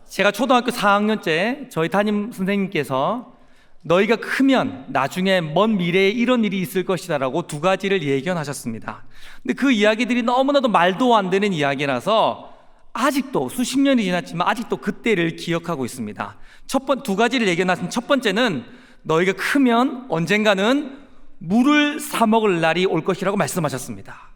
제가 초등학교 4학년째 저희 담임 선생님께서 너희가 크면 나중에 먼 미래에 이런 일이 있을 것이다 라고 두 가지를 예견하셨습니다. 근데 그 이야기들이 너무나도 말도 안 되는 이야기라서 아직도 수십 년이 지났지만 아직도 그때를 기억하고 있습니다. 두 가지를 예견하신 첫 번째는 너희가 크면 언젠가는 물을 사 먹을 날이 올 것이라고 말씀하셨습니다.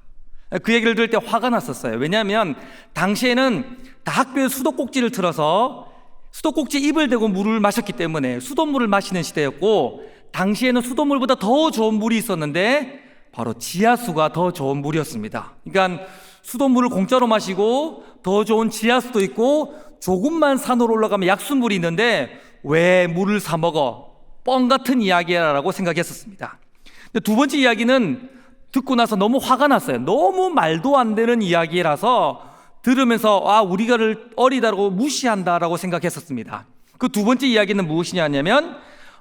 그 얘기를 들을 때 화가 났었어요. 왜냐하면 당시에는 다 학교에 수도꼭지를 틀어서 수도꼭지 입을 대고 물을 마셨기 때문에 수돗물을 마시는 시대였고, 당시에는 수돗물보다 더 좋은 물이 있었는데 바로 지하수가 더 좋은 물이었습니다. 그러니까 수돗물을 공짜로 마시고 더 좋은 지하수도 있고 조금만 산으로 올라가면 약수물이 있는데 왜 물을 사 먹어? 뻥 같은 이야기라고 생각했었습니다. 근데 두 번째 이야기는 듣고 나서 너무 화가 났어요. 너무 말도 안 되는 이야기라서 들으면서 우리가를 어리다고 무시한다라고 생각했었습니다. 그 두 번째 이야기는 무엇이냐면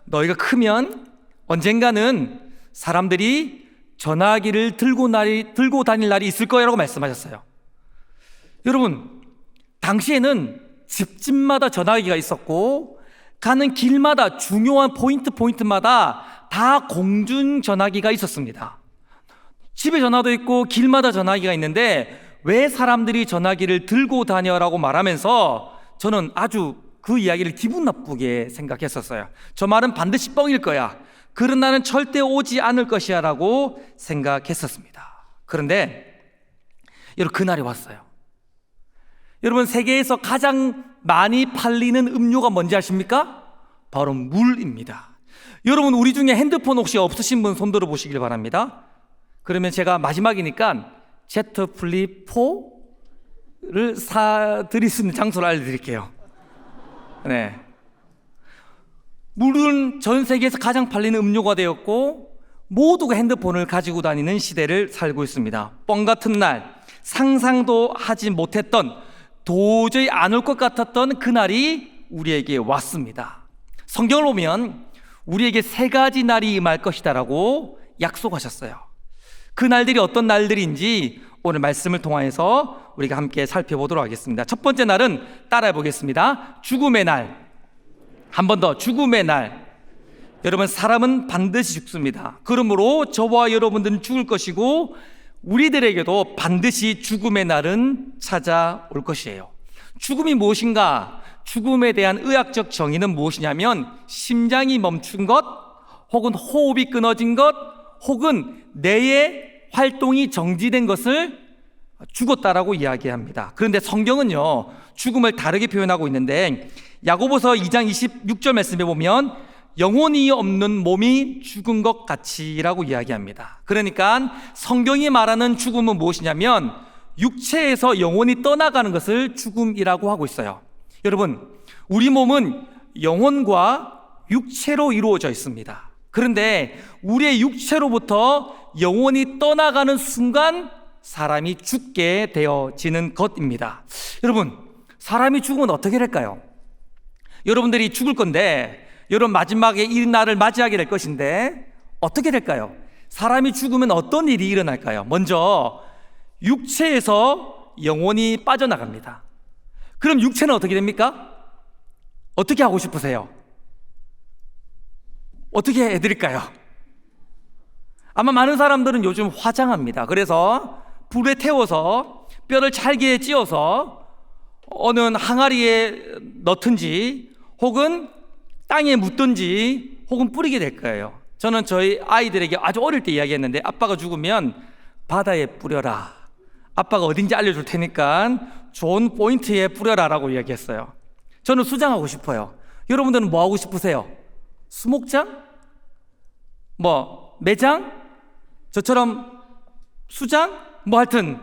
너희가 크면 언젠가는 사람들이 전화기를 들고 다닐 날이 있을 거라고 말씀하셨어요. 여러분, 당시에는 집집마다 전화기가 있었고 가는 길마다 중요한 포인트마다 다 공중전화기가 있었습니다. 집에 전화도 있고 길마다 전화기가 있는데 왜 사람들이 전화기를 들고 다녀라고 말하면서 저는 아주 그 이야기를 기분 나쁘게 생각했었어요. 저 말은 반드시 뻥일 거야, 그런 날은 절대 오지 않을 것이야 라고 생각했었습니다. 그런데 여러분, 그날이 왔어요. 여러분, 세계에서 가장 많이 팔리는 음료가 뭔지 아십니까? 바로 물입니다. 여러분, 우리 중에 핸드폰 혹시 없으신 분 손들어 보시길 바랍니다. 그러면 제가 마지막이니까 Z 플립 4를 사드릴 수 있는 장소를 알려드릴게요. 네. 물은 전 세계에서 가장 팔리는 음료가 되었고 모두가 핸드폰을 가지고 다니는 시대를 살고 있습니다. 뻥 같은 날, 상상도 하지 못했던, 도저히 안 올 것 같았던 그날이 우리에게 왔습니다. 성경을 보면 우리에게 세 가지 날이 임할 것이다 라고 약속하셨어요. 그 날들이 어떤 날들인지 오늘 말씀을 통해서 우리가 함께 살펴보도록 하겠습니다. 첫 번째 날은 따라해 보겠습니다. 죽음의 날. 한 번 더, 죽음의 날. 여러분, 사람은 반드시 죽습니다. 그러므로 저와 여러분들은 죽을 것이고 우리들에게도 반드시 죽음의 날은 찾아올 것이에요. 죽음이 무엇인가? 죽음에 대한 의학적 정의는 무엇이냐면 심장이 멈춘 것, 혹은 호흡이 끊어진 것, 혹은 뇌의 활동이 정지된 것을 죽었다라고 이야기합니다. 그런데 성경은요, 죽음을 다르게 표현하고 있는데 야고보서 2장 26절 말씀에 보면 영혼이 없는 몸이 죽은 것 같이라고 이야기합니다. 그러니까 성경이 말하는 죽음은 무엇이냐면 육체에서 영혼이 떠나가는 것을 죽음이라고 하고 있어요. 여러분, 우리 몸은 영혼과 육체로 이루어져 있습니다. 그런데 우리의 육체로부터 영혼이 떠나가는 순간 사람이 죽게 되어지는 것입니다. 여러분, 사람이 죽으면 어떻게 될까요? 여러분들이 죽을 건데, 여러분 마지막에 이 날을 맞이하게 될 것인데 어떻게 될까요? 사람이 죽으면 어떤 일이 일어날까요? 먼저 육체에서 영혼이 빠져나갑니다. 그럼 육체는 어떻게 됩니까? 어떻게 하고 싶으세요? 어떻게 해드릴까요? 아마 많은 사람들은 요즘 화장합니다. 그래서 불에 태워서 뼈를 잘게 찧어서 어느 항아리에 넣든지 혹은 땅에 묻든지 혹은 뿌리게 될 거예요. 저는 저희 아이들에게 아주 어릴 때 이야기했는데, 아빠가 죽으면 바다에 뿌려라, 아빠가 어딘지 알려줄 테니까 좋은 포인트에 뿌려라 라고 이야기했어요. 저는 수장하고 싶어요. 여러분들은 뭐 하고 싶으세요? 수목장? 매장? 저처럼 수장? 하여튼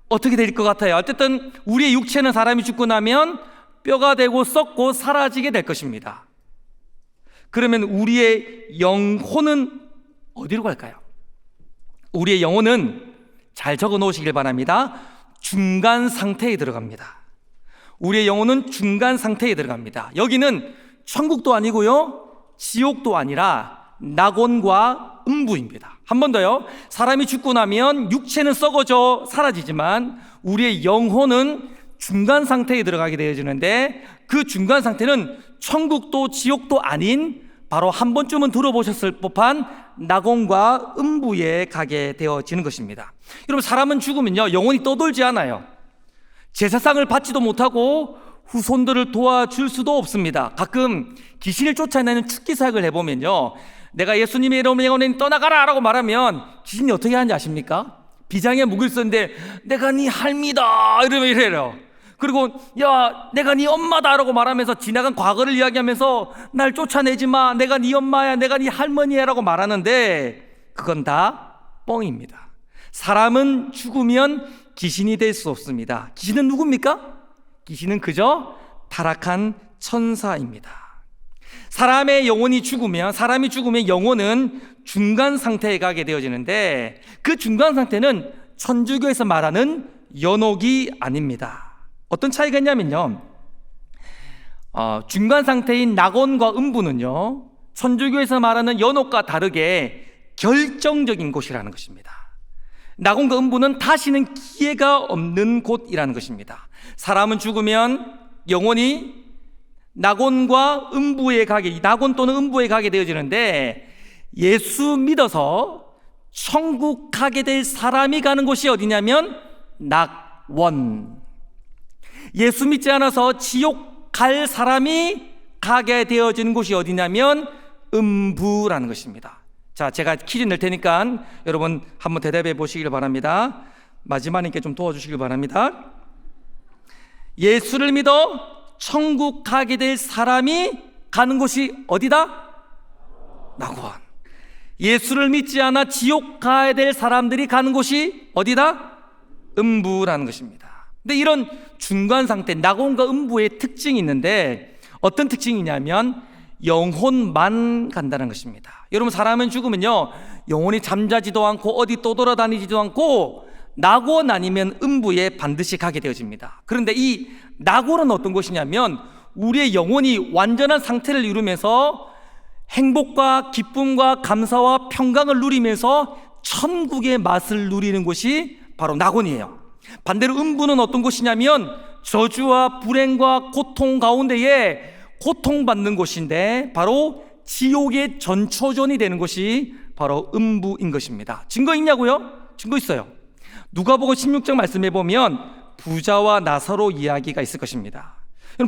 어떻게 될 것 같아요? 어쨌든 우리의 육체는 사람이 죽고 나면 뼈가 되고 썩고 사라지게 될 것입니다. 그러면 우리의 영혼은 어디로 갈까요? 우리의 영혼은 잘 적어 놓으시길 바랍니다. 중간 상태에 들어갑니다. 우리의 영혼은 중간 상태에 들어갑니다. 여기는 천국도 아니고요, 지옥도 아니라 낙원과 음부입니다. 한 번 더요. 사람이 죽고 나면 육체는 썩어져 사라지지만 우리의 영혼은 중간 상태에 들어가게 되어지는데, 그 중간 상태는 천국도 지옥도 아닌 바로 한 번쯤은 들어보셨을 법한 낙원과 음부에 가게 되어지는 것입니다. 여러분, 사람은 죽으면요 영원히 떠돌지 않아요. 제사상을 받지도 못하고 후손들을 도와줄 수도 없습니다. 가끔 귀신을 쫓아내는 축기 사역을 해보면요, 내가 예수님의 이름으로 영원히 떠나가라 라고 말하면 귀신이 어떻게 하는지 아십니까? 비장에 목을 썼는데 내가 네 할미다 이러면 이래요. 그리고 야 내가 네 엄마다 라고 말하면서 지나간 과거를 이야기하면서 날 쫓아내지 마, 내가 네 엄마야, 내가 네 할머니야 라고 말하는데 그건 다 뻥입니다. 사람은 죽으면 귀신이 될 수 없습니다. 귀신은 누굽니까? 귀신은 그저 타락한 천사입니다. 사람이 죽으면 영혼은 중간 상태에 가게 되어지는데, 그 중간 상태는 천주교에서 말하는 연옥이 아닙니다. 어떤 차이가 있냐면요, 중간 상태인 낙원과 음부는요 천주교에서 말하는 연옥과 다르게 결정적인 곳이라는 것입니다. 낙원과 음부는 다시는 기회가 없는 곳이라는 것입니다. 사람은 죽으면 영혼이 낙원과 음부에 낙원 또는 음부에 가게 되어지는데, 예수 믿어서 천국 가게 될 사람이 가는 곳이 어디냐면 낙원. 예수 믿지 않아서 지옥 갈 사람이 가게 되어지는 곳이 어디냐면 음부라는 것입니다. 자, 제가 퀴즈 낼 테니까 여러분 한번 대답해 보시길 바랍니다. 마지막님께 좀 도와주시길 바랍니다. 예수를 믿어 천국 가게 될 사람이 가는 곳이 어디다? 낙원. 예수를 믿지 않아 지옥 가야 될 사람들이 가는 곳이 어디다? 음부라는 것입니다. 근데 이런 중간 상태, 낙원과 음부의 특징이 있는데, 어떤 특징이냐면 영혼만 간다는 것입니다. 여러분, 사람은 죽으면요 영혼이 잠자지도 않고 어디 떠돌아다니지도 않고 낙원 아니면 음부에 반드시 가게 되어집니다. 그런데 이 낙원은 어떤 곳이냐면 우리의 영혼이 완전한 상태를 이루면서 행복과 기쁨과 감사와 평강을 누리면서 천국의 맛을 누리는 곳이 바로 낙원이에요. 반대로 음부는 어떤 곳이냐면 저주와 불행과 고통 가운데에 고통받는 곳인데, 바로 지옥의 전초전이 되는 곳이 바로 음부인 것입니다. 증거 있냐고요? 증거 있어요. 누가복음 16장 말씀해 보면 부자와 나사로 이야기가 있을 것입니다.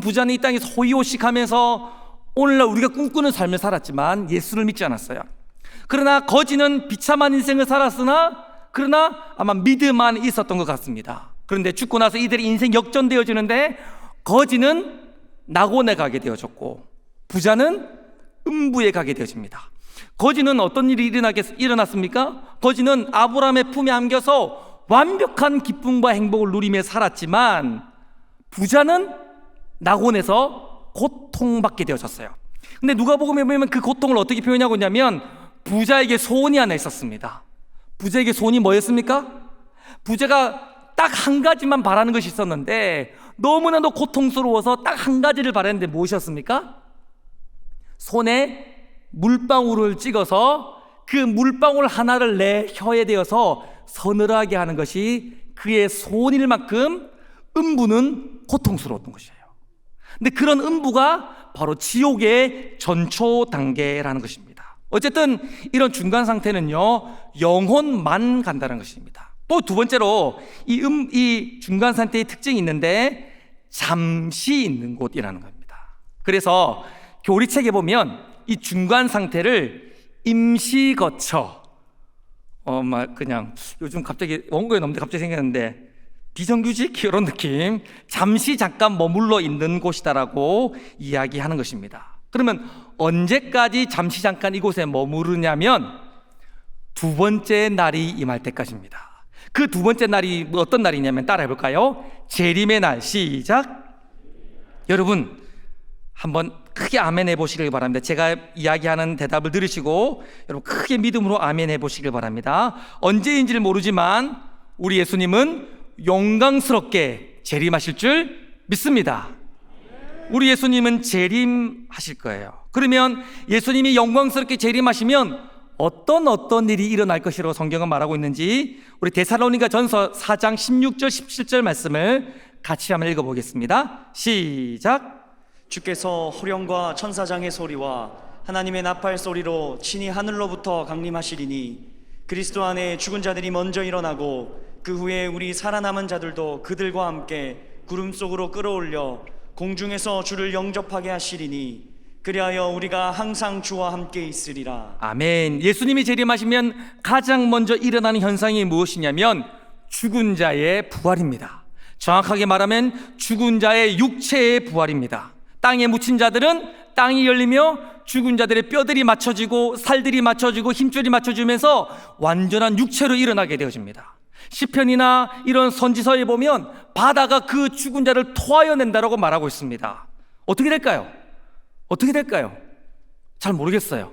부자는 이 땅에서 호의호식하면서 오늘날 우리가 꿈꾸는 삶을 살았지만 예수를 믿지 않았어요. 그러나 거지는 비참한 인생을 살았으나 그러나 아마 믿음만 있었던 것 같습니다. 그런데 죽고 나서 이들의 인생 역전되어지는데, 거지는 낙원에 가게 되어졌고 부자는 음부에 가게 되어집니다. 거지는 어떤 일이 일어났습니까? 거지는 아브라함의 품에 안겨서 완벽한 기쁨과 행복을 누리며 살았지만, 부자는 낙원에서 고통받게 되어졌어요. 근데 누가복음에 보면 그 고통을 어떻게 표현하고 있냐면, 부자에게 소원이 하나 있었습니다. 부자에게 소원이 뭐였습니까? 부자가 딱 한 가지만 바라는 것이 있었는데, 너무나도 고통스러워서 딱 한 가지를 바랐는데 무엇이었습니까? 손에 물방울을 찍어서 그 물방울 하나를 내 혀에 대어서 서늘하게 하는 것이 그의 소원일 만큼 음부는 고통스러웠던 것이에요. 근데 그런 음부가 바로 지옥의 전초 단계라는 것입니다. 어쨌든 이런 중간 상태는요 영혼만 간다는 것입니다. 또 두 번째로 이 중간 상태의 특징이 있는데, 잠시 있는 곳이라는 겁니다. 그래서 교리책에 보면 이 중간 상태를 임시거처, 그냥 요즘 갑자기 원고에 넣는데 갑자기 생겼는데 비정규직 이런 느낌, 잠시 잠깐 머물러 있는 곳이다라고 이야기하는 것입니다. 그러면 언제까지 잠시 잠깐 이곳에 머무르냐면 두 번째 날이 임할 때까지입니다. 그 두 번째 날이 어떤 날이냐면 따라해 볼까요? 재림의 날. 시작. 여러분 한번 크게 아멘 해보시길 바랍니다. 제가 이야기하는 대답을 들으시고 여러분 크게 믿음으로 아멘 해보시길 바랍니다. 언제인지를 모르지만 우리 예수님은 영광스럽게 재림하실 줄 믿습니다. 우리 예수님은 재림하실 거예요. 그러면 예수님이 영광스럽게 재림하시면 어떤 일이 일어날 것이라고 성경은 말하고 있는지 우리 데살로니가 전서 4장 16절 17절 말씀을 같이 한번 읽어보겠습니다. 시작. 주께서 호령과 천사장의 소리와 하나님의 나팔 소리로 친히 하늘로부터 강림하시리니 그리스도 안에 죽은 자들이 먼저 일어나고 그 후에 우리 살아남은 자들도 그들과 함께 구름 속으로 끌어올려 공중에서 주를 영접하게 하시리니 그리하여 우리가 항상 주와 함께 있으리라. 아멘. 예수님이 재림하시면 가장 먼저 일어나는 현상이 무엇이냐면 죽은 자의 부활입니다. 정확하게 말하면 죽은 자의 육체의 부활입니다. 땅에 묻힌 자들은 땅이 열리며 죽은 자들의 뼈들이 맞춰지고 살들이 맞춰지고 힘줄이 맞춰지면서 완전한 육체로 일어나게 되어집니다. 시편이나 이런 선지서에 보면 바다가 그 죽은 자를 토하여 낸다라고 말하고 있습니다. 어떻게 될까요? 어떻게 될까요? 잘 모르겠어요.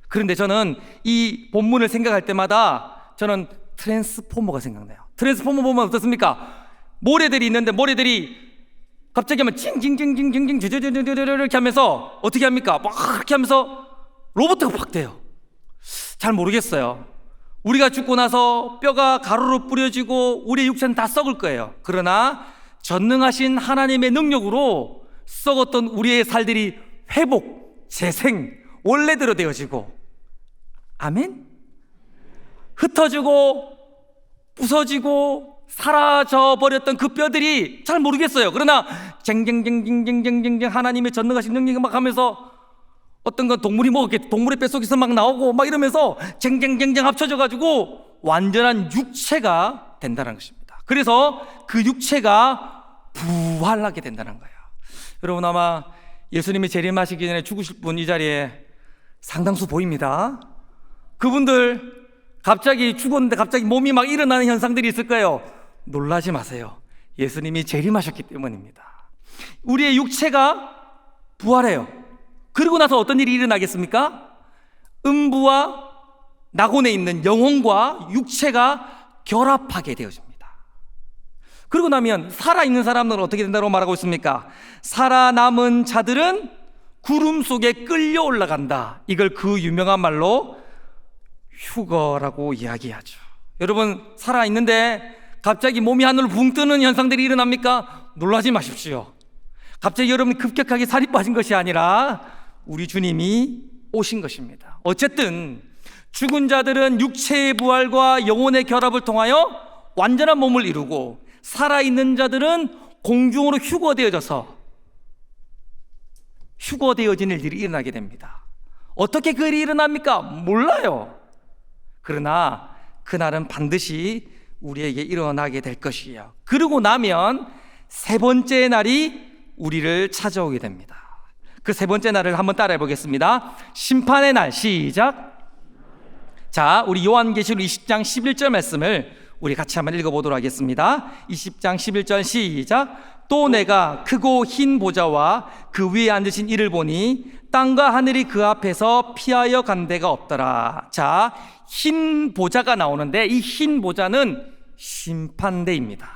그런데 저는 이 본문을 생각할 때마다 저는 트랜스포머가 생각나요. 트랜스포머 보면 어떻습니까? 모래들이 있는데 모래들이 갑자기 하면 징징징징징징 이렇게 하면서 어떻게 합니까? 막 이렇게 하면서 로봇가 팍 돼요. 잘 모르겠어요. 우리가 죽고 나서 뼈가 가루로 뿌려지고 우리의 육체는 다 썩을 거예요. 그러나 전능하신 하나님의 능력으로 썩었던 우리의 살들이 회복, 재생, 원래대로 되어지고, 아멘? 흩어지고 부서지고 사라져버렸던 그 뼈들이 잘 모르겠어요. 그러나 쟁쟁쟁쟁쟁쟁쟁 하나님의 전능하신 능력이 막 하면서 어떤 건 동물이 먹었겠지, 동물의 뱃속에서 막 나오고 막 이러면서 쟁쟁쟁쟁 합쳐져가지고 완전한 육체가 된다는 것입니다. 그래서 그 육체가 부활하게 된다는 거예요. 여러분 아마 예수님이 재림하시기 전에 죽으실 분 이 자리에 상당수 보입니다. 그분들 갑자기 죽었는데 갑자기 몸이 막 일어나는 현상들이 있을 거예요. 놀라지 마세요. 예수님이 재림하셨기 때문입니다. 우리의 육체가 부활해요. 그리고 나서 어떤 일이 일어나겠습니까? 음부와 낙원에 있는 영혼과 육체가 결합하게 되어집니다. 그러고 나면 살아있는 사람들은 어떻게 된다고 말하고 있습니까? 살아남은 자들은 구름 속에 끌려 올라간다. 이걸 그 유명한 말로 휴거라고 이야기하죠. 여러분 살아있는데 갑자기 몸이 하늘로 붕 뜨는 현상들이 일어납니까? 놀라지 마십시오. 갑자기 여러분이 급격하게 살이 빠진 것이 아니라 우리 주님이 오신 것입니다. 어쨌든 죽은 자들은 육체의 부활과 영혼의 결합을 통하여 완전한 몸을 이루고 살아있는 자들은 공중으로 휴거되어지는 일이 일어나게 됩니다. 어떻게 그 일이 일어납니까? 몰라요. 그러나 그날은 반드시 우리에게 일어나게 될 것이에요. 그러고 나면 세 번째 날이 우리를 찾아오게 됩니다. 그 세 번째 날을 한번 따라해 보겠습니다. 심판의 날. 시작. 자, 우리 요한계시록 20장 11절 말씀을 우리 같이 한번 읽어보도록 하겠습니다. 20장 11절 시작. 또 내가 크고 흰 보좌와 그 위에 앉으신 이를 보니 땅과 하늘이 그 앞에서 피하여 간 데가 없더라. 자, 흰 보좌가 나오는데 이 흰 보좌는 심판대입니다.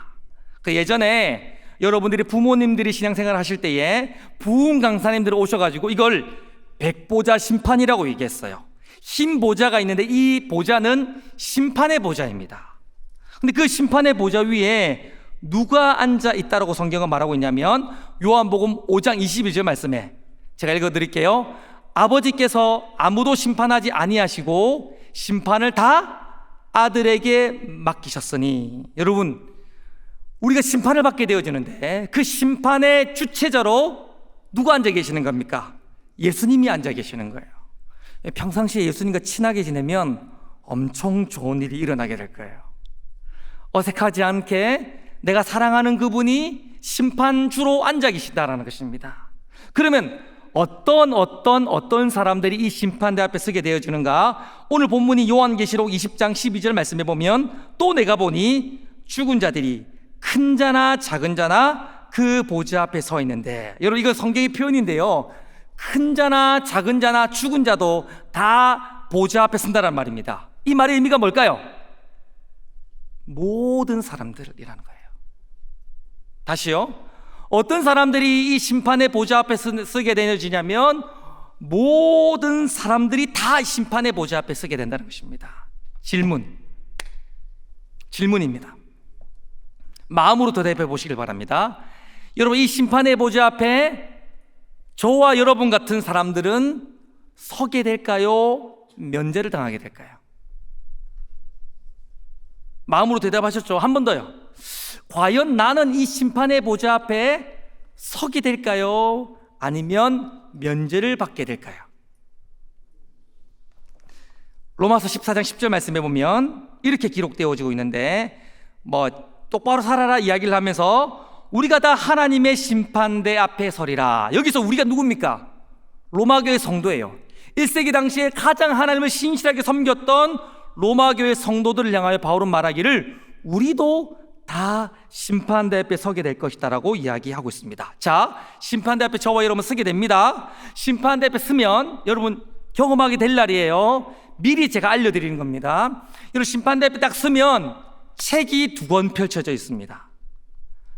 그 예전에 여러분들이 부모님들이 신앙생활 하실 때에 부흥 강사님들 오셔가지고 이걸 백보자 심판이라고 얘기했어요. 흰 보좌가 있는데 이 보좌는 심판의 보좌입니다. 근데 그 심판의 보좌 위에 누가 앉아 있다라고 성경은 말하고 있냐면 요한복음 5장 22절 말씀에 제가 읽어드릴게요. 아버지께서 아무도 심판하지 아니하시고 심판을 다 아들에게 맡기셨으니. 여러분 우리가 심판을 받게 되어지는데 그 심판의 주체자로 누가 앉아 계시는 겁니까? 예수님이 앉아 계시는 거예요. 평상시에 예수님과 친하게 지내면 엄청 좋은 일이 일어나게 될 거예요. 어색하지 않게 내가 사랑하는 그분이 심판주로 앉아 계신다라는 것입니다. 그러면 어떤 사람들이 이 심판대 앞에 서게 되어지는가? 오늘 본문이 요한계시록 20장 12절 말씀에 보면 또 내가 보니 죽은 자들이 큰 자나 작은 자나 그 보좌 앞에 서 있는데, 여러분 이건 성경의 표현인데요, 큰 자나 작은 자나 죽은 자도 다 보좌 앞에 선다란 말입니다. 이 말의 의미가 뭘까요? 모든 사람들이라는 거예요. 다시요. 어떤 사람들이 이 심판의 보좌 앞에 서게 되어지냐면 모든 사람들이 다 심판의 보좌 앞에 서게 된다는 것입니다. 질문입니다. 마음으로 대답해 보시길 바랍니다. 여러분, 이 심판의 보좌 앞에 저와 여러분 같은 사람들은 서게 될까요? 면제를 당하게 될까요? 마음으로 대답하셨죠? 한 번 더요. 과연 나는 이 심판의 보좌 앞에 서게 될까요? 아니면 면제를 받게 될까요? 로마서 14장 10절 말씀해 보면 이렇게 기록되어지고 있는데, 똑바로 살아라 이야기를 하면서 우리가 다 하나님의 심판대 앞에 서리라. 여기서 우리가 누굽니까? 로마교회 성도예요. 1세기 당시에 가장 하나님을 신실하게 섬겼던 로마교회 성도들을 향하여 바울은 말하기를 우리도 다 심판대 앞에 서게 될 것이다 라고 이야기하고 있습니다. 자, 심판대 앞에 저와 여러분 서게 됩니다. 심판대 앞에 서면 여러분 경험하게 될 날이에요. 미리 제가 알려드리는 겁니다. 여러분, 심판대 앞에 딱 서면 책이 2권 펼쳐져 있습니다.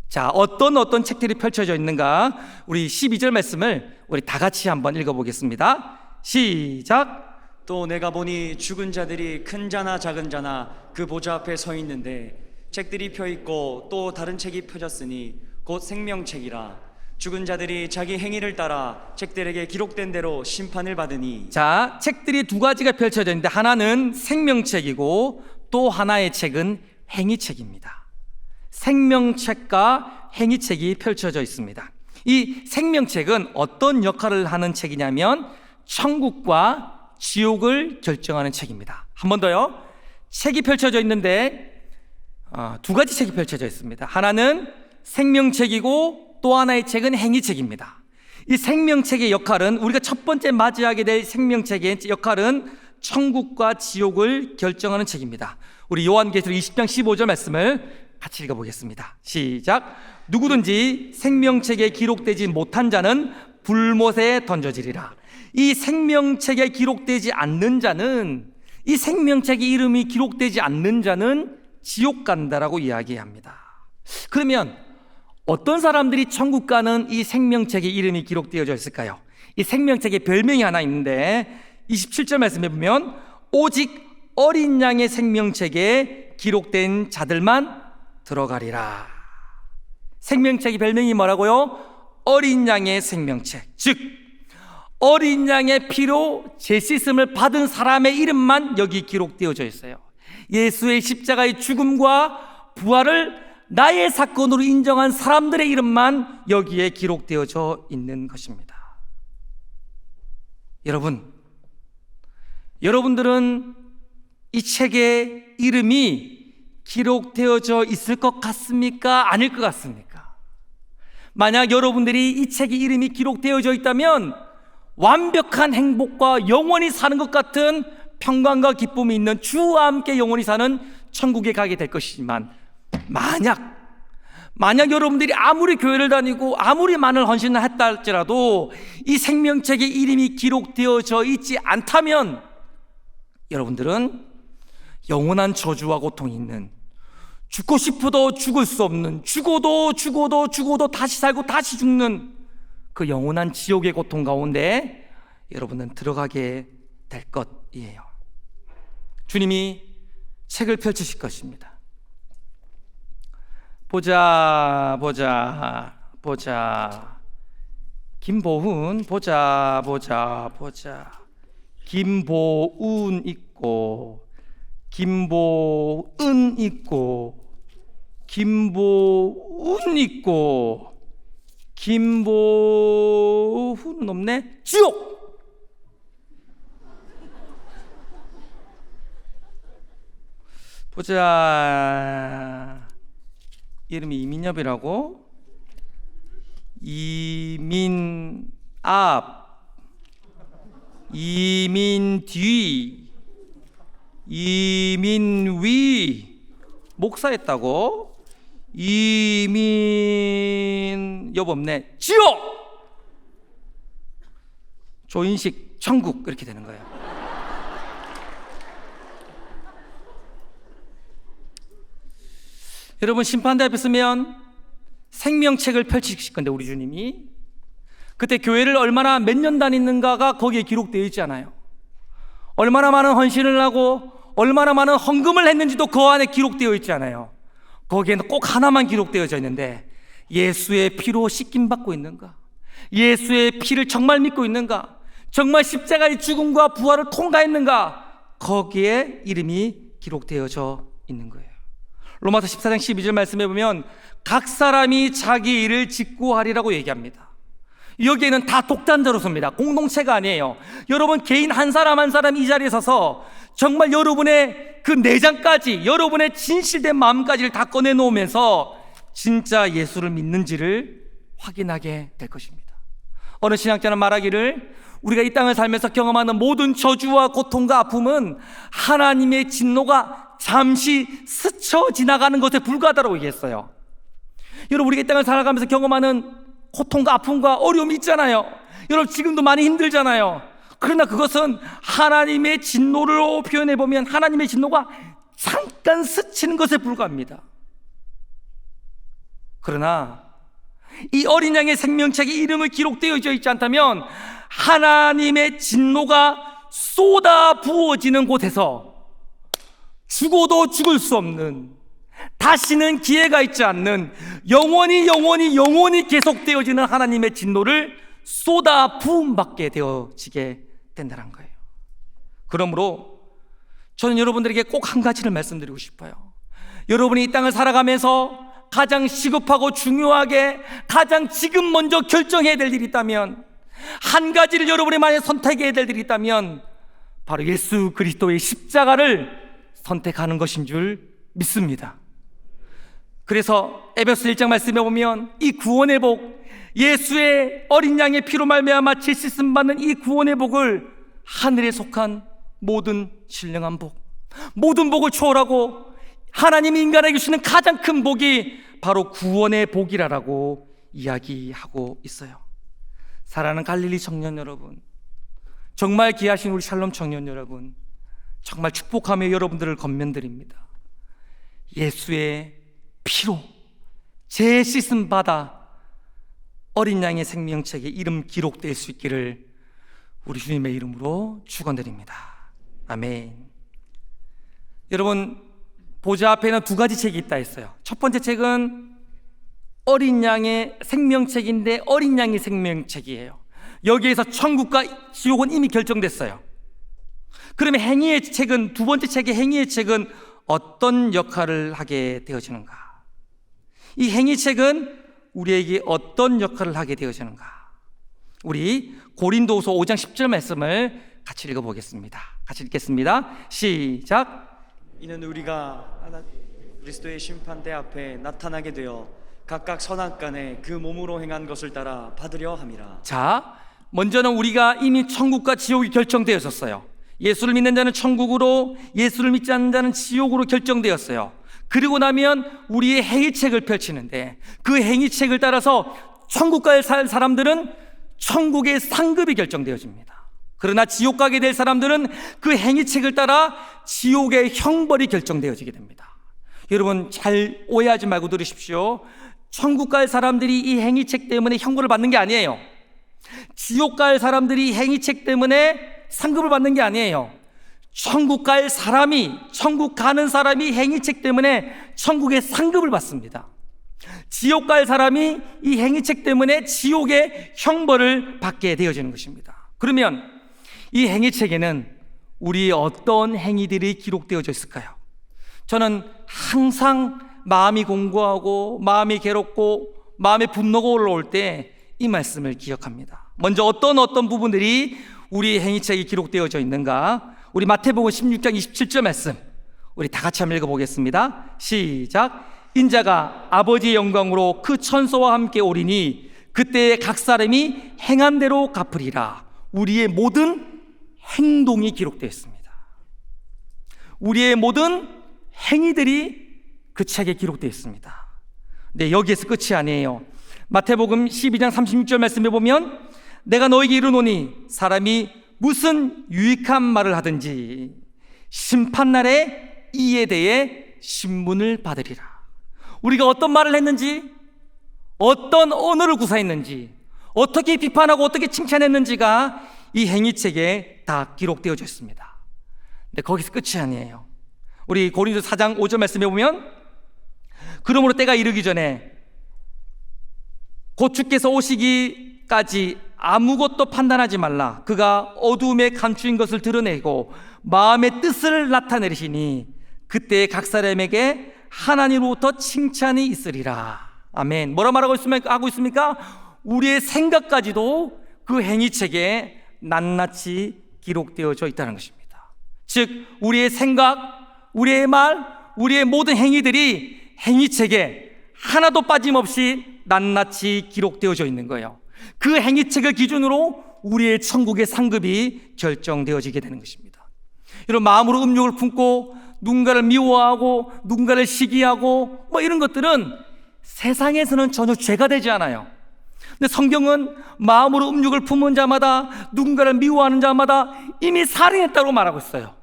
자, 어떤 책들이 펼쳐져 있는가? 우리 12절 말씀을 우리 다 같이 한번 읽어보겠습니다. 시작. 또 내가 보니 죽은 자들이 큰 자나 작은 자나 그 보좌 앞에 서 있는데 책들이 펴 있고 또 다른 책이 펴졌으니 곧 생명책이라. 죽은 자들이 자기 행위를 따라 책들에게 기록된 대로 심판을 받으니. 자, 책들이 2가지가 펼쳐져 있는데 하나는 생명책이고 또 하나의 책은 행위책입니다. 생명책과 행위책이 펼쳐져 있습니다. 이 생명책은 어떤 역할을 하는 책이냐면 천국과 지옥을 결정하는 책입니다. 한 번 더요. 책이 펼쳐져 있는데 2가지 책이 펼쳐져 있습니다. 하나는 생명책이고 또 하나의 책은 행위책입니다. 이 생명책의 역할은, 우리가 첫 번째 맞이하게 될 생명책의 역할은 천국과 지옥을 결정하는 책입니다. 우리 요한계시록 20장 15절 말씀을 같이 읽어보겠습니다. 시작. 누구든지 생명책에 기록되지 못한 자는 불못에 던져지리라. 이 생명책에 기록되지 않는 자는, 이 생명책의 이름이 기록되지 않는 자는 지옥 간다라고 이야기합니다. 그러면 어떤 사람들이 천국 가는 이 생명책의 이름이 기록되어져 있을까요? 이 생명책에 별명이 하나 있는데 27절 말씀해 보면 오직 어린 양의 생명책에 기록된 자들만 들어가리라. 생명책의 별명이 뭐라고요? 어린 양의 생명책. 즉 어린 양의 피로 제시씀을 받은 사람의 이름만 여기 기록되어져 있어요. 예수의 십자가의 죽음과 부활을 나의 사건으로 인정한 사람들의 이름만 여기에 기록되어져 있는 것입니다. 여러분들은 이 책에 이름이 기록되어져 있을 것 같습니까? 아닐 것 같습니까? 만약 여러분들이 이 책에 이름이 기록되어져 있다면 완벽한 행복과 영원히 사는 것 같은 평강과 기쁨이 있는 주와 함께 영원히 사는 천국에 가게 될 것이지만, 만약 여러분들이 아무리 교회를 다니고 아무리 많은 헌신을 했다 할지라도 이 생명책에 이름이 기록되어져 있지 않다면 여러분들은 영원한 저주와 고통이 있는, 죽고 싶어도 죽을 수 없는, 죽어도 다시 살고 다시 죽는 그 영원한 지옥의 고통 가운데 여러분은 들어가게 될 것이에요. 주님이 책을 펼치실 것입니다. 보자. 김보훈, 보자. 김보운 있고, 김보은 있고, 김보운 있고, 김보훈은 없네. 지옥! 보자. 이름이 이민엽이라고? 이민앞, 이민뒤, 이민위, 목사했다고? 이민 여보 없네. 지옥! 조인식 천국 이렇게 되는 거예요. 여러분, 심판대 앞에 서면 생명책을 펼치실 건데 우리 주님이 그때 교회를 얼마나 몇 년 다녔는가가 거기에 기록되어 있지 않아요. 얼마나 많은 헌신을 하고 얼마나 많은 헌금을 했는지도 그 안에 기록되어 있지 않아요. 거기에는 꼭 하나만 기록되어져 있는데, 예수의 피로 씻김 받고 있는가? 예수의 피를 정말 믿고 있는가? 정말 십자가의 죽음과 부활을 통과했는가? 거기에 이름이 기록되어져 있는 거예요. 로마서 14장 12절 말씀해 보면 각 사람이 자기 일을 짓고 하리라고 얘기합니다. 여기에는 다 독단자로서입니다. 공동체가 아니에요. 여러분 개인 한 사람 한 사람 이 자리에 서서 정말 여러분의 그 내장까지, 여러분의 진실된 마음까지를 다 꺼내놓으면서 진짜 예수를 믿는지를 확인하게 될 것입니다. 어느 신학자는 말하기를, 우리가 이 땅을 살면서 경험하는 모든 저주와 고통과 아픔은 하나님의 진노가 잠시 스쳐 지나가는 것에 불과하다고 얘기했어요. 여러분, 우리가 이 땅을 살아가면서 경험하는 고통과 아픔과 어려움이 있잖아요. 여러분 지금도 많이 힘들잖아요. 그러나 그것은 하나님의 진노로 표현해보면 하나님의 진노가 잠깐 스치는 것에 불과합니다. 그러나 이 어린 양의 생명책에 이름을 기록되어져 있지 않다면 하나님의 진노가 쏟아 부어지는 곳에서 죽어도 죽을 수 없는, 다시는 기회가 있지 않는, 영원히 계속되어지는 하나님의 진노를 쏟아 부음받게 되어지게 된다는 거예요. 그러므로 저는 여러분들에게 꼭 한 가지를 말씀드리고 싶어요. 여러분이 이 땅을 살아가면서 가장 시급하고 중요하게 가장 지금 먼저 결정해야 될 일이 있다면, 한 가지를 여러분이 만약 선택해야 될 일이 있다면 바로 예수 그리스도의 십자가를 선택하는 것인 줄 믿습니다. 그래서 에베소 1장 말씀에 보면 이 구원의 복, 예수의 어린 양의 피로 말미암아 죄 씻음 받는 이 구원의 복을 하늘에 속한 모든 신령한 복, 모든 복을 초월하고 하나님이 인간에게 주시는 가장 큰 복이 바로 구원의 복이라고 이야기하고 있어요. 사랑하는 갈릴리 청년 여러분, 정말 귀하신 우리 샬롬 청년 여러분, 정말 축복하며 여러분들을 권면드립니다. 예수의 피로 죄 씻음 받아 어린 양의 생명책에 이름 기록될 수 있기를 우리 주님의 이름으로 축원드립니다. 아멘. 여러분, 보좌 앞에는 두 가지 책이 있다 했어요. 첫 번째 책은 어린 양의 생명책인데 어린 양의 생명책이에요. 여기에서 천국과 지옥은 이미 결정됐어요. 그러면 행위의 책은, 두 번째 책의 행위의 책은 어떤 역할을 하게 되어지는가? 이 행위책은 우리에게 어떤 역할을 하게 되어지는가? 우리 고린도후서 5장 10절 말씀을 같이 읽어보겠습니다. 같이 읽겠습니다. 시작. 이는 우리가 그리스도의 심판대 앞에 나타나게 되어 각각 선악간에 그 몸으로 행한 것을 따라 받으려 함이라. 자, 먼저는 우리가 이미 천국과 지옥이 결정되었었어요. 예수를 믿는 자는 천국으로, 예수를 믿지 않는 자는 지옥으로 결정되었어요. 그리고 나면 우리의 행위책을 펼치는데, 그 행위책을 따라서 천국 갈 사람들은 천국의 상급이 결정되어집니다. 그러나 지옥 가게 될 사람들은 그 행위책을 따라 지옥의 형벌이 결정되어지게 됩니다. 여러분 잘 오해하지 말고 들으십시오. 천국 갈 사람들이 이 행위책 때문에 형벌을 받는 게 아니에요. 지옥 갈 사람들이 행위책 때문에 상급을 받는 게 아니에요. 천국 갈 사람이, 천국 가는 사람이 행위책 때문에 천국의 상급을 받습니다. 지옥 갈 사람이 이 행위책 때문에 지옥의 형벌을 받게 되어지는 것입니다. 그러면 이 행위책에는 우리의 어떤 행위들이 기록되어져 있을까요? 저는 항상 마음이 공고하고 마음이 괴롭고 마음에 분노가 올라올 때 이 말씀을 기억합니다. 먼저 어떤 부분들이 우리 행위책에 기록되어져 있는가? 우리 마태복음 16장 27절 말씀 우리 다 같이 한번 읽어보겠습니다. 시작. 인자가 아버지의 영광으로 그 천사와 함께 오리니 그때 각 사람이 행한 대로 갚으리라. 우리의 모든 행동이 기록되어 있습니다. 우리의 모든 행위들이 그 책에 기록되어 있습니다. 네, 여기에서 끝이 아니에요. 마태복음 12장 36절 말씀에 보면 내가 너에게 이르노니 사람이 무슨 유익한 말을 하든지 심판날에 이에 대해 신문을 받으리라. 우리가 어떤 말을 했는지, 어떤 언어를 구사했는지, 어떻게 비판하고 어떻게 칭찬했는지가 이 행위책에 다 기록되어져 있습니다. 근데 거기서 끝이 아니에요. 우리 고린도 4장 5절 말씀에 보면 그러므로 때가 이르기 전에 곧 주께서 오시기까지 아무것도 판단하지 말라. 그가 어두움에 감추인 것을 드러내고 마음의 뜻을 나타내시니 그때 각 사람에게 하나님으로부터 칭찬이 있으리라. 아멘. 뭐라 말하고 있습니까? 우리의 생각까지도 그 행위책에 낱낱이 기록되어져 있다는 것입니다. 즉 우리의 생각, 우리의 말, 우리의 모든 행위들이 행위책에 하나도 빠짐없이 낱낱이 기록되어져 있는 거예요. 그 행위책을 기준으로 우리의 천국의 상급이 결정되어지게 되는 것입니다. 이런 마음으로 음욕을 품고 누군가를 미워하고 누군가를 시기하고 이런 것들은 세상에서는 전혀 죄가 되지 않아요. 근데 성경은 마음으로 음욕을 품은 자마다, 누군가를 미워하는 자마다 이미 살인했다고 말하고 있어요.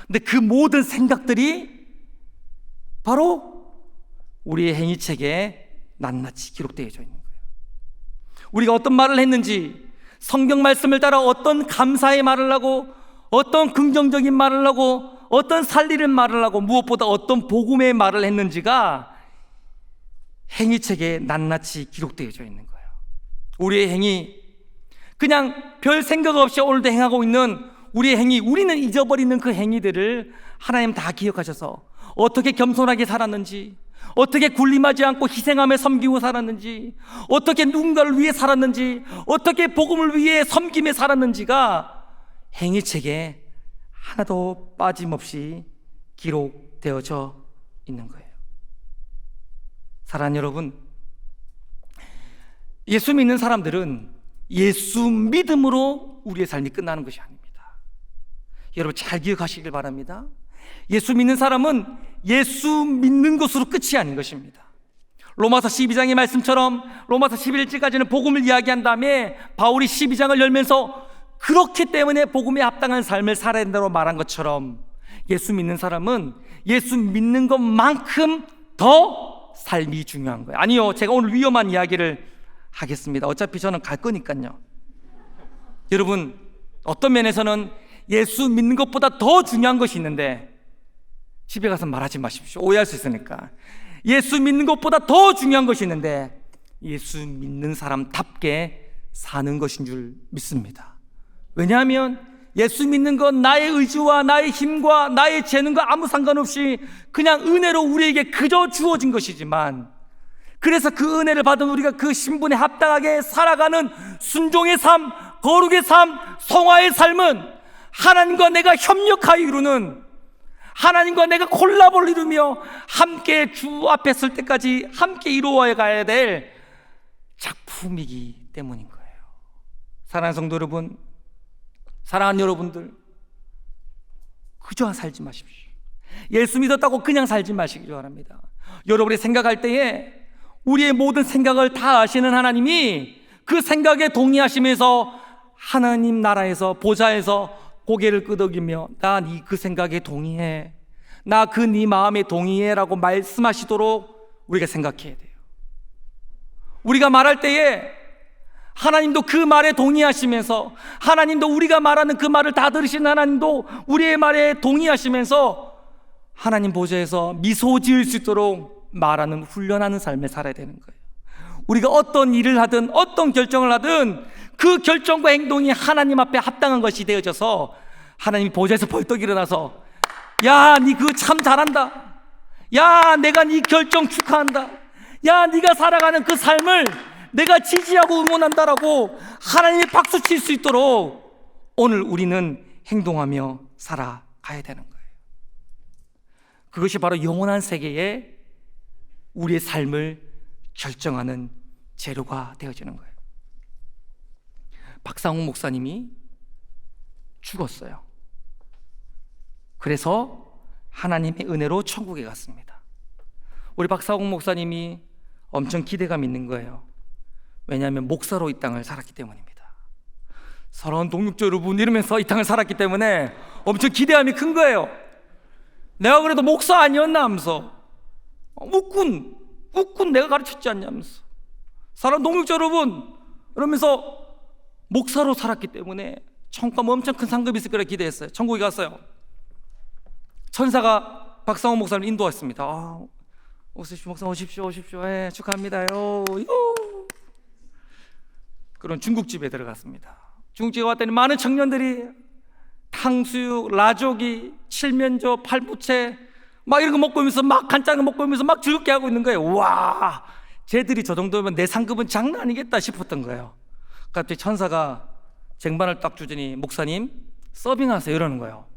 근데 그 모든 생각들이 바로 우리의 행위책에 낱낱이 기록되어져 있는 거예요. 우리가 어떤 말을 했는지, 성경 말씀을 따라 어떤 감사의 말을 하고, 어떤 긍정적인 말을 하고, 어떤 살리는 말을 하고, 무엇보다 어떤 복음의 말을 했는지가 행위책에 낱낱이 기록되어져 있는 거예요. 우리의 행위, 그냥 별 생각 없이 오늘도 행하고 있는 우리의 행위, 우리는 잊어버리는 그 행위들을 하나님 다 기억하셔서 어떻게 겸손하게 살았는지, 어떻게 군림하지 않고 희생하며 섬기고 살았는지, 어떻게 누군가를 위해 살았는지, 어떻게 복음을 위해 섬김에 살았는지가 행위책에 하나도 빠짐없이 기록되어져 있는 거예요. 사랑하는 여러분, 예수 믿는 사람들은 예수 믿음으로 우리의 삶이 끝나는 것이 아닙니다. 여러분 잘 기억하시길 바랍니다. 예수 믿는 사람은 예수 믿는 것으로 끝이 아닌 것입니다. 로마서 12장의 말씀처럼 로마서 11절까지는 복음을 이야기한 다음에 바울이 12장을 열면서 그렇기 때문에 복음에 합당한 삶을 살아야 된다고 말한 것처럼 예수 믿는 사람은 예수 믿는 것만큼 더 삶이 중요한 거예요. 아니요, 제가 오늘 위험한 이야기를 하겠습니다. 어차피 저는 갈 거니까요. 여러분, 어떤 면에서는 예수 믿는 것보다 더 중요한 것이 있는데 집에 가서 말하지 마십시오. 오해할 수 있으니까. 예수 믿는 것보다 더 중요한 것이 있는데 예수 믿는 사람답게 사는 것인 줄 믿습니다. 왜냐하면 예수 믿는 건 나의 의지와 나의 힘과 나의 재능과 아무 상관없이 그냥 은혜로 우리에게 그저 주어진 것이지만, 그래서 그 은혜를 받은 우리가 그 신분에 합당하게 살아가는 순종의 삶, 거룩의 삶, 성화의 삶은 하나님과 내가 협력하여 이루는, 하나님과 내가 콜라보를 이루며 함께 주 앞에 설 때까지 함께 이루어야 가야 될 작품이기 때문인 거예요. 사랑하는 성도 여러분, 사랑하는 여러분들, 그저 살지 마십시오. 예수 믿었다고 그냥 살지 마시기 바랍니다. 여러분이 생각할 때에 우리의 모든 생각을 다 아시는 하나님이 그 생각에 동의하시면서 하나님 나라에서 보좌에서 고개를 끄덕이며 나 네 그 생각에 동의해, 나 그 네 마음에 동의해 라고 말씀하시도록 우리가 생각해야 돼요. 우리가 말할 때에 하나님도 그 말에 동의하시면서, 하나님도 우리가 말하는 그 말을 다 들으시는 하나님도 우리의 말에 동의하시면서 하나님 보좌에서 미소 지을 수 있도록 말하는, 훈련하는 삶을 살아야 되는 거예요. 우리가 어떤 일을 하든 어떤 결정을 하든 그 결정과 행동이 하나님 앞에 합당한 것이 되어져서 하나님이 보좌에서 벌떡 일어나서 야, 니 그거 참 잘한다, 야, 내가 네 결정 축하한다, 야, 네가 살아가는 그 삶을 내가 지지하고 응원한다라고 하나님이 박수 칠 수 있도록 오늘 우리는 행동하며 살아가야 되는 거예요. 그것이 바로 영원한 세계에 우리의 삶을 결정하는 재료가 되어지는 거예요. 박상욱 목사님이 죽었어요. 그래서 하나님의 은혜로 천국에 갔습니다. 우리 박상욱 목사님이 엄청 기대감 있는 거예요. 왜냐하면 목사로 이 땅을 살았기 때문입니다. 사랑하는 동역자 여러분, 이러면서 이 땅을 살았기 때문에 엄청 기대감이 큰 거예요. 내가 그래도 목사 아니었나 하면서, 웃군 내가 가르쳤지 않냐면서, 사랑하는 동역자 여러분, 이러면서 목사로 살았기 때문에 천국 가면 엄청 큰 상급이 있을 거라 기대했어요. 천국에 갔어요. 천사가 박상호 목사를 인도했습니다. 오십시오, 목사 오십시오, 오십시오. 예, 축하합니다요. 그런 중국집에 들어갔습니다. 중국집에 왔더니 많은 청년들이 탕수육, 라조기, 칠면조, 팔부채 막 이런 거 먹고 있면서 막 간장을 먹고 있면서 막 즐겁게 하고 있는 거예요. 와, 쟤들이 저 정도면 내 상급은 장난 아니겠다 싶었던 거예요. 갑자기 천사가 쟁반을 딱 주더니 목사님 서빙하세요 이러는 거예요.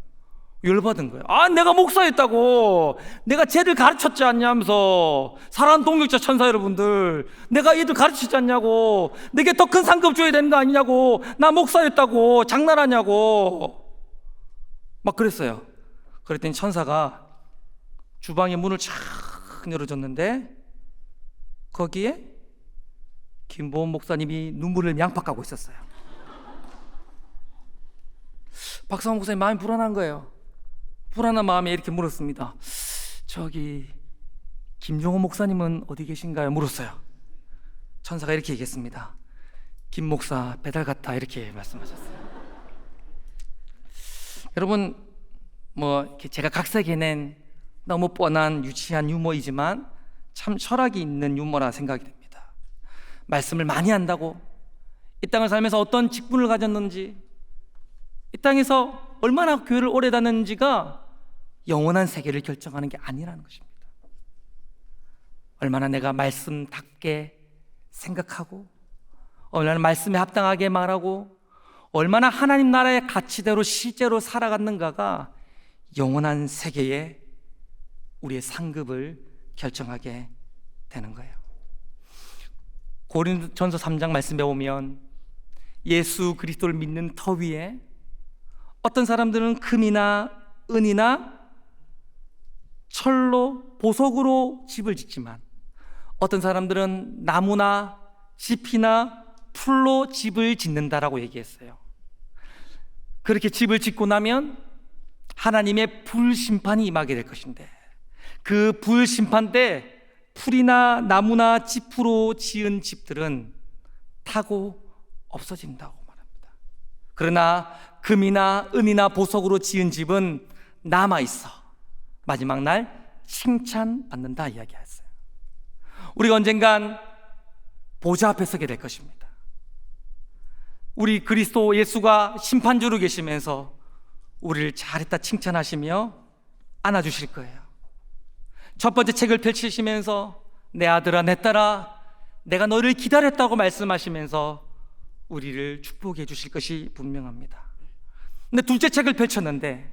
열받은 거예요. 아, 내가 목사였다고, 내가 쟤들 가르쳤지 않냐면서, 사랑하는 동역자 천사 여러분들, 내가 얘들 가르치지 않냐고, 내게 더 큰 상급 줘야 되는 거 아니냐고, 나 목사였다고, 장난하냐고 막 그랬어요. 그랬더니 천사가 주방의 문을 착 열어줬는데 거기에 김보원 목사님이 눈물을 양팍 하고 있었어요. 박상원 목사님 마음이 불안한 거예요. 불안한 마음에 이렇게 물었습니다. 저기 김종호 목사님은 어디 계신가요? 물었어요. 천사가 이렇게 얘기했습니다. 김 목사 배달 갔다, 이렇게 말씀하셨어요. 여러분, 뭐 제가 각색해낸 너무 뻔한 유치한 유머이지만 참 철학이 있는 유머라 생각이 됩니다. 말씀을 많이 한다고 이 땅을 살면서 어떤 직분을 가졌는지, 이 땅에서 얼마나 교회를 오래 다녔는지가 영원한 세계를 결정하는 게 아니라는 것입니다. 얼마나 내가 말씀답게 생각하고, 얼마나 말씀에 합당하게 말하고, 얼마나 하나님 나라의 가치대로 실제로 살아갔는가가 영원한 세계에 우리의 상급을 결정하게 되는 거예요. 고린도전서 3장 말씀에 보면 예수 그리스도를 믿는 터 위에 어떤 사람들은 금이나 은이나 철로, 보석으로 집을 짓지만 어떤 사람들은 나무나 짚이나 풀로 집을 짓는다라고 얘기했어요. 그렇게 집을 짓고 나면 하나님의 불심판이 임하게 될 것인데, 그 불심판 때 풀이나 나무나 짚으로 지은 집들은 타고 없어진다고 말합니다. 그러나 금이나 은이나 보석으로 지은 집은 남아있어 마지막 날 칭찬받는다 이야기했어요. 우리가 언젠간 보좌 앞에 서게 될 것입니다. 우리 그리스도 예수가 심판주로 계시면서 우리를 잘했다 칭찬하시며 안아주실 거예요. 첫 번째 책을 펼치시면서 내 아들아 내 딸아 내가 너를 기다렸다고 말씀하시면서 우리를 축복해 주실 것이 분명합니다. 근데 둘째 책을 펼쳤는데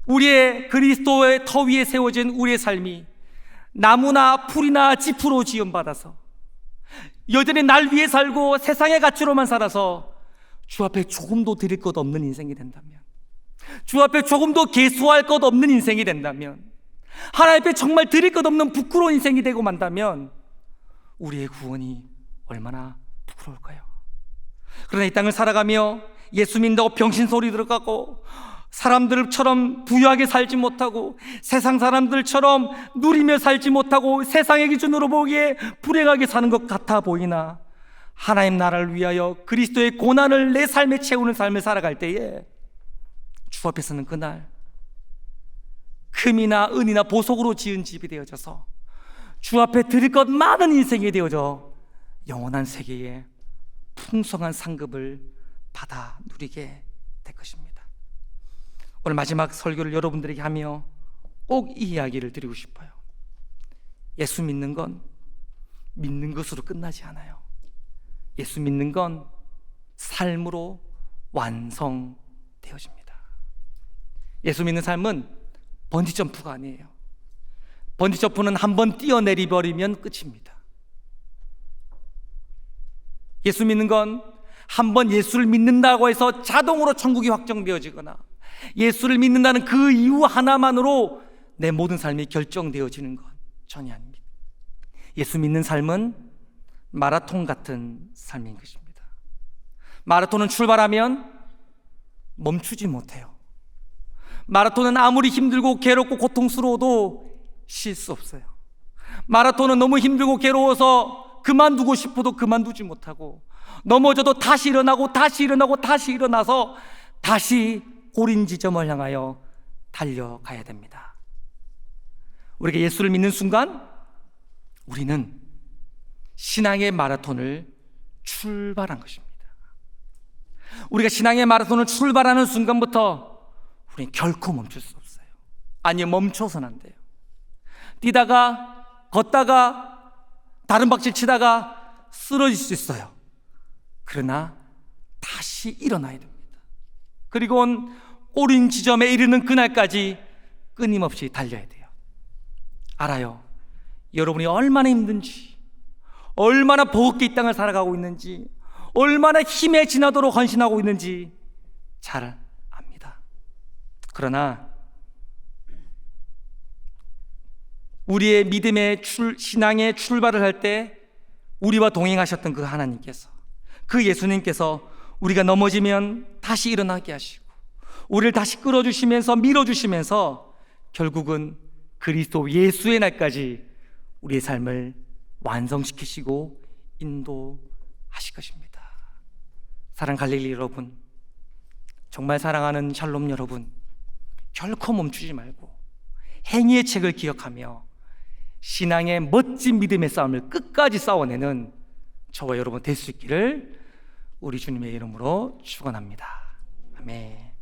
우리의 그리스도의 터 위에 세워진 우리의 삶이 나무나 풀이나 짚으로 지음받아서 여전히 날 위해 살고 세상의 가치로만 살아서 주 앞에 조금도 드릴 것 없는 인생이 된다면, 주 앞에 조금도 계수할 것 없는 인생이 된다면, 하나님 앞에 정말 드릴 것 없는 부끄러운 인생이 되고 만다면 우리의 구원이 얼마나 부끄러울까요? 그러나 이 땅을 살아가며 예수 믿는다고 병신 소리 들어가고 사람들처럼 부유하게 살지 못하고 세상 사람들처럼 누리며 살지 못하고 세상의 기준으로 보기에 불행하게 사는 것 같아 보이나, 하나님 나라를 위하여 그리스도의 고난을 내 삶에 채우는 삶을 살아갈 때에 주 앞에서는 그날 금이나 은이나 보석으로 지은 집이 되어져서 주 앞에 드릴 것 많은 인생이 되어져 영원한 세계에 풍성한 상급을 받아 누리게 될 것입니다. 오늘 마지막 설교를 여러분들에게 하며 꼭 이 이야기를 드리고 싶어요. 예수 믿는 건 믿는 것으로 끝나지 않아요. 예수 믿는 건 삶으로 완성되어집니다. 예수 믿는 삶은 번지점프가 아니에요. 번지점프는 한번 뛰어내리 버리면 끝입니다. 예수 믿는 건 한번 예수를 믿는다고 해서 자동으로 천국이 확정되어지거나 예수를 믿는다는 그 이유 하나만으로 내 모든 삶이 결정되어지는 것 전혀 아닙니다. 예수 믿는 삶은 마라톤 같은 삶인 것입니다. 마라톤은 출발하면 멈추지 못해요. 마라톤은 아무리 힘들고 괴롭고 고통스러워도 쉴 수 없어요. 마라톤은 너무 힘들고 괴로워서 그만두고 싶어도 그만두지 못하고, 넘어져도 다시 일어나고 다시 일어나고 다시 일어나서 다시 고린 지점을 향하여 달려가야 됩니다. 우리가 예수를 믿는 순간 우리는 신앙의 마라톤을 출발한 것입니다. 우리가 신앙의 마라톤을 출발하는 순간부터 우리는 결코 멈출 수 없어요. 아니, 멈춰서는 안 돼요. 뛰다가, 걷다가, 다른 박질 치다가 쓰러질 수 있어요. 그러나 다시 일어나야 됩니다. 그리고 오른 지점에 이르는 그날까지 끊임없이 달려야 돼요. 알아요. 여러분이 얼마나 힘든지, 얼마나 버겁게 이 땅을 살아가고 있는지, 얼마나 힘에 지나도록 헌신하고 있는지 잘 압니다. 그러나 우리의 믿음의 신앙의 출발을 할 때 우리와 동행하셨던 그 하나님께서, 그 예수님께서 우리가 넘어지면 다시 일어나게 하시고 우리를 다시 끌어주시면서 밀어주시면서 결국은 그리스도 예수의 날까지 우리의 삶을 완성시키시고 인도하실 것입니다. 사랑 갈릴리 여러분, 정말 사랑하는 샬롬 여러분, 결코 멈추지 말고 행위의 책을 기억하며 신앙의 멋진 믿음의 싸움을 끝까지 싸워내는 저와 여러분 될 수 있기를 우리 주님의 이름으로 축원합니다. 아멘.